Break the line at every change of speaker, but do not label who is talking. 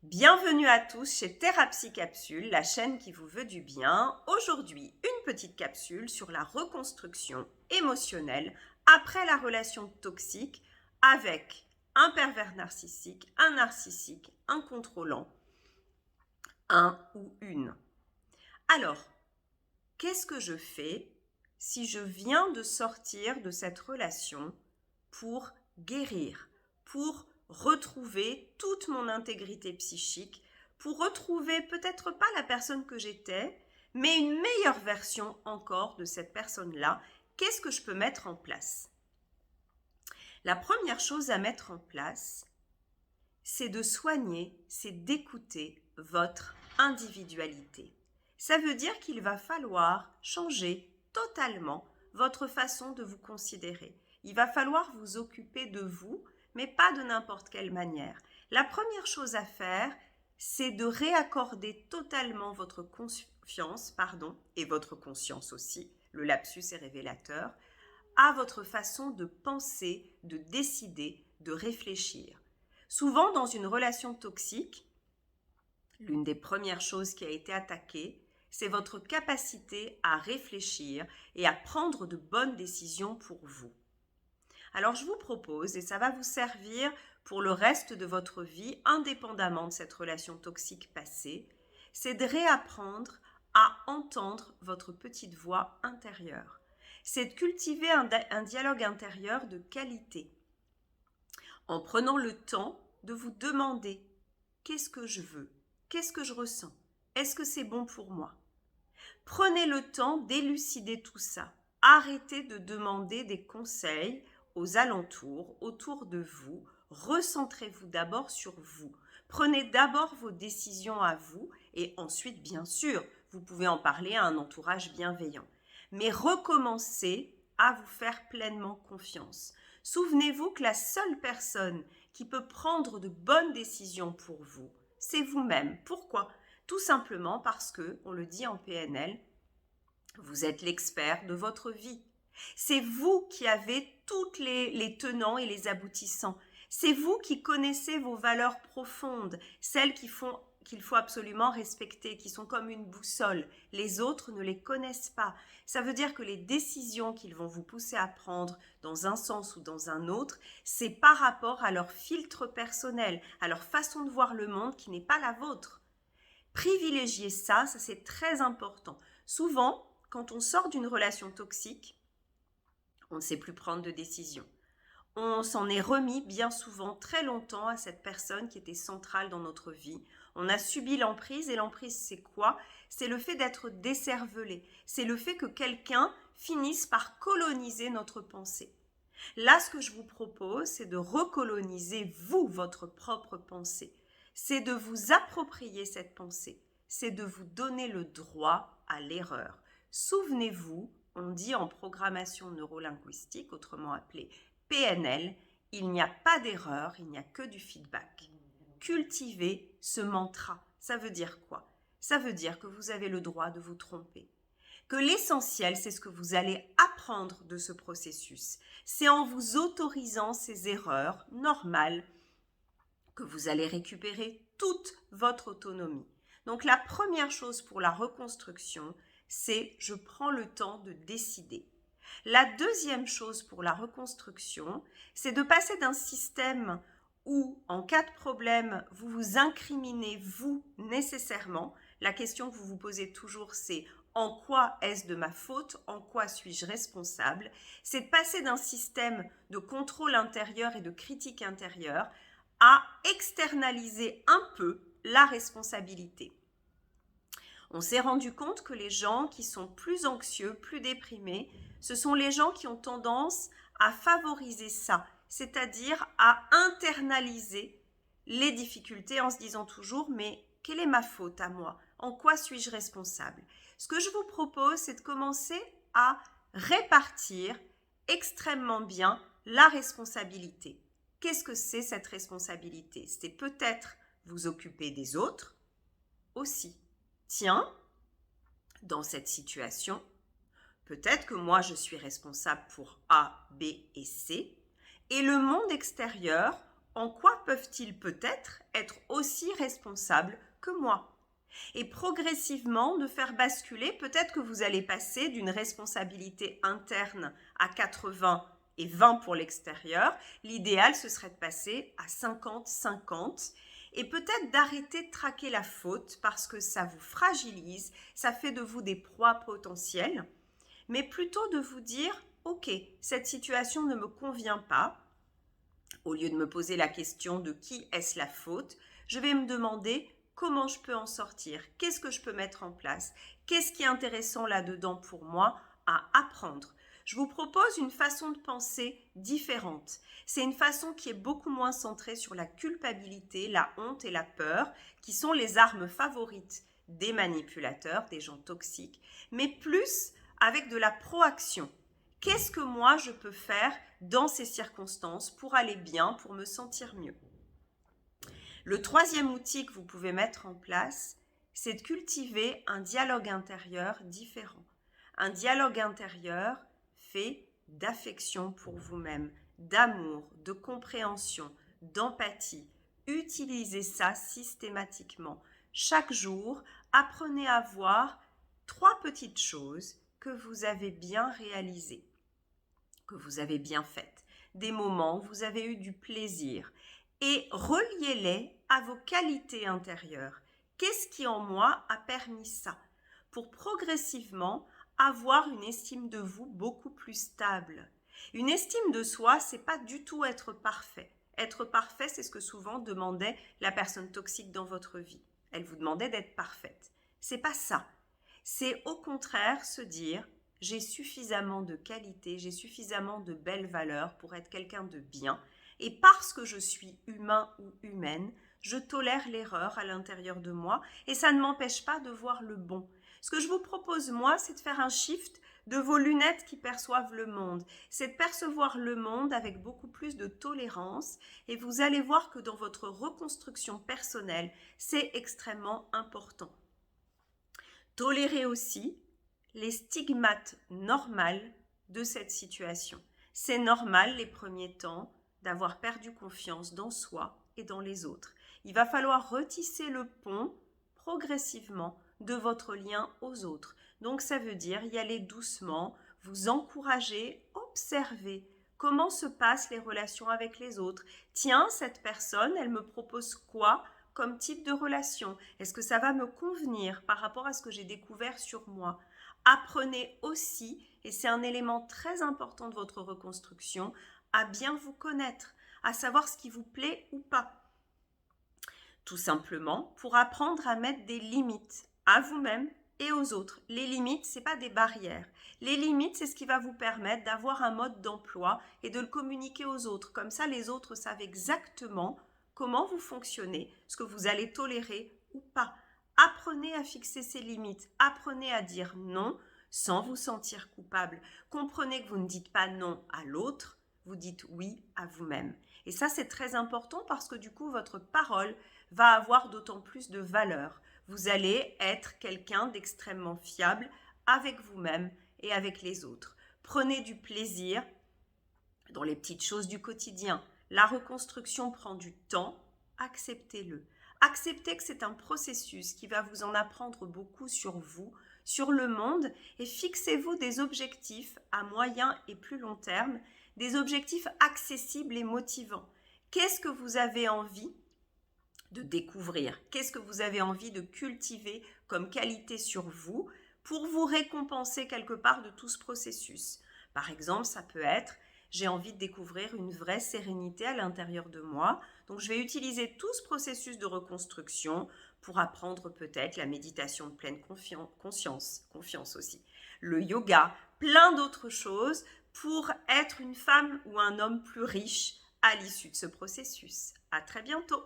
Bienvenue à tous chez Thérapie Capsule, la chaîne qui vous veut du bien. Aujourd'hui, une petite capsule sur la reconstruction émotionnelle après la relation toxique avec un pervers narcissique, un narcissique, un contrôlant, un ou une. Alors, qu'est-ce que je fais si je viens de sortir de cette relation pour guérir, pour retrouver toute mon intégrité psychique, pour retrouver peut-être pas la personne que j'étais, mais une meilleure version encore de cette personne-là? Qu'est-ce que je peux mettre en place? La première chose à mettre en place, c'est de soigner, c'est d'écouter votre individualité. Ça veut dire qu'il va falloir changer totalement votre façon de vous considérer. Il va falloir vous occuper de vous, mais pas de n'importe quelle manière. La première chose à faire, c'est de réaccorder totalement votre confiance, et votre conscience aussi, le lapsus est révélateur, à votre façon de penser, de décider, de réfléchir. Souvent, dans une relation toxique, l'une des premières choses qui a été attaquée, c'est votre capacité à réfléchir et à prendre de bonnes décisions pour vous. Alors je vous propose, et ça va vous servir pour le reste de votre vie, indépendamment de cette relation toxique passée, c'est de réapprendre à entendre votre petite voix intérieure. C'est de cultiver un dialogue intérieur de qualité, en prenant le temps de vous demander « Qu'est-ce que je veux ? Qu'est-ce que je ressens ? Est-ce que c'est bon pour moi ?» Prenez le temps d'élucider tout ça. Arrêtez de demander des conseils aux alentours, autour de vous. Recentrez-vous d'abord sur vous. Prenez d'abord vos décisions à vous et ensuite, bien sûr, vous pouvez en parler à un entourage bienveillant. Mais recommencez à vous faire pleinement confiance. Souvenez-vous que la seule personne qui peut prendre de bonnes décisions pour vous, c'est vous-même. Pourquoi ? Tout simplement parce que, on le dit en PNL, vous êtes l'expert de votre vie. C'est vous qui avez toutes les tenants et les aboutissants. C'est vous qui connaissez vos valeurs profondes, celles qu'il faut absolument respecter, qui sont comme une boussole. Les autres ne les connaissent pas. Ça veut dire que les décisions qu'ils vont vous pousser à prendre dans un sens ou dans un autre, c'est par rapport à leur filtre personnel, à leur façon de voir le monde qui n'est pas la vôtre. Privilégier ça c'est très important. Souvent, quand on sort d'une relation toxique, on ne sait plus prendre de décision. On s'en est remis bien souvent très longtemps à cette personne qui était centrale dans notre vie. On a subi l'emprise et l'emprise c'est quoi ? C'est le fait d'être décervelé. C'est le fait que quelqu'un finisse par coloniser notre pensée. Là, ce que je vous propose, c'est de recoloniser vous, votre propre pensée. C'est de vous approprier cette pensée. C'est de vous donner le droit à l'erreur. Souvenez-vous, on dit en programmation neurolinguistique, autrement appelée PNL, il n'y a pas d'erreur, il n'y a que du feedback. Cultivez ce mantra. Ça veut dire quoi ? Ça veut dire que vous avez le droit de vous tromper. Que l'essentiel, c'est ce que vous allez apprendre de ce processus. C'est en vous autorisant ces erreurs normales que vous allez récupérer toute votre autonomie. Donc la première chose pour la reconstruction, c'est je prends le temps de décider. La deuxième chose pour la reconstruction, c'est de passer d'un système où, en cas de problème, vous vous incriminez vous nécessairement. La question que vous vous posez toujours, c'est en quoi est-ce de ma faute? En quoi suis-je responsable? C'est de passer d'un système de contrôle intérieur et de critique intérieure à externaliser un peu la responsabilité. On s'est rendu compte que les gens qui sont plus anxieux, plus déprimés, ce sont les gens qui ont tendance à favoriser ça, c'est-à-dire à internaliser les difficultés en se disant toujours « mais quelle est ma faute à moi? En quoi suis-je responsable ?» Ce que je vous propose, c'est de commencer à répartir extrêmement bien la responsabilité. Qu'est-ce que c'est cette responsabilité? C'est peut-être vous occuper des autres aussi. Tiens, dans cette situation, peut-être que moi je suis responsable pour A, B et C, et le monde extérieur, en quoi peuvent-ils peut-être être aussi responsables que moi? Et progressivement de faire basculer, peut-être que vous allez passer d'une responsabilité interne à 80 et 20 pour l'extérieur. L'idéal, ce serait de passer à 50-50 et peut-être d'arrêter de traquer la faute parce que ça vous fragilise, ça fait de vous des proies potentielles, mais plutôt de vous dire « Ok, cette situation ne me convient pas ». Au lieu de me poser la question de qui est-ce la faute, je vais me demander comment je peux en sortir, qu'est-ce que je peux mettre en place, qu'est-ce qui est intéressant là-dedans pour moi à apprendre. Je vous propose une façon de penser différente. C'est une façon qui est beaucoup moins centrée sur la culpabilité, la honte et la peur, qui sont les armes favorites des manipulateurs, des gens toxiques, mais plus avec de la proaction. Qu'est-ce que moi je peux faire dans ces circonstances pour aller bien, pour me sentir mieux? Le troisième outil que vous pouvez mettre en place, c'est de cultiver un dialogue intérieur différent. Un dialogue intérieur fait d'affection pour vous-même, d'amour, de compréhension, d'empathie. Utilisez ça systématiquement. Chaque jour, apprenez à voir 3 petites choses que vous avez bien réalisées, que vous avez bien faites, des moments où vous avez eu du plaisir, et reliez-les à vos qualités intérieures. Qu'est-ce qui en moi a permis ça? Pour progressivement avoir une estime de vous beaucoup plus stable. Une estime de soi, c'est pas du tout être parfait. Être parfait, c'est ce que souvent demandait la personne toxique dans votre vie. Elle vous demandait d'être parfaite. C'est pas ça. C'est au contraire se dire j'ai suffisamment de qualité, j'ai suffisamment de belles valeurs pour être quelqu'un de bien. Et parce que je suis humain ou humaine, je tolère l'erreur à l'intérieur de moi et ça ne m'empêche pas de voir le bon. Ce que je vous propose, moi, c'est de faire un shift de vos lunettes qui perçoivent le monde. C'est de percevoir le monde avec beaucoup plus de tolérance et vous allez voir que dans votre reconstruction personnelle, c'est extrêmement important. Tolérez aussi les stigmates normales de cette situation. C'est normal les premiers temps d'avoir perdu confiance dans soi et dans les autres. Il va falloir retisser le pont progressivement de votre lien aux autres. Donc ça veut dire y aller doucement, vous encourager, observer comment se passent les relations avec les autres. Tiens, cette personne, elle me propose quoi comme type de relation? Est-ce que ça va me convenir par rapport à ce que j'ai découvert sur moi? Apprenez aussi, et c'est un élément très important de votre reconstruction, à bien vous connaître, à savoir ce qui vous plaît ou pas. Tout simplement pour apprendre à mettre des limites à vous-même et aux autres. Les limites, ce n'est pas des barrières. Les limites, c'est ce qui va vous permettre d'avoir un mode d'emploi et de le communiquer aux autres. Comme ça, les autres savent exactement comment vous fonctionnez, ce que vous allez tolérer ou pas. Apprenez à fixer ces limites. Apprenez à dire non sans vous sentir coupable. Comprenez que vous ne dites pas non à l'autre, vous dites oui à vous-même. Et ça, c'est très important parce que du coup, votre parole va avoir d'autant plus de valeur. Vous allez être quelqu'un d'extrêmement fiable avec vous-même et avec les autres. Prenez du plaisir dans les petites choses du quotidien. La reconstruction prend du temps, acceptez-le. Acceptez que c'est un processus qui va vous en apprendre beaucoup sur vous, sur le monde, et fixez-vous des objectifs à moyen et plus long terme, des objectifs accessibles et motivants. Qu'est-ce que vous avez envie de découvrir? Qu'est-ce que vous avez envie de cultiver comme qualité sur vous pour vous récompenser quelque part de tout ce processus? Par exemple, ça peut être j'ai envie de découvrir une vraie sérénité à l'intérieur de moi. Donc, je vais utiliser tout ce processus de reconstruction pour apprendre peut-être la méditation de pleine confiance aussi, le yoga, plein d'autres choses pour être une femme ou un homme plus riche à l'issue de ce processus. À très bientôt.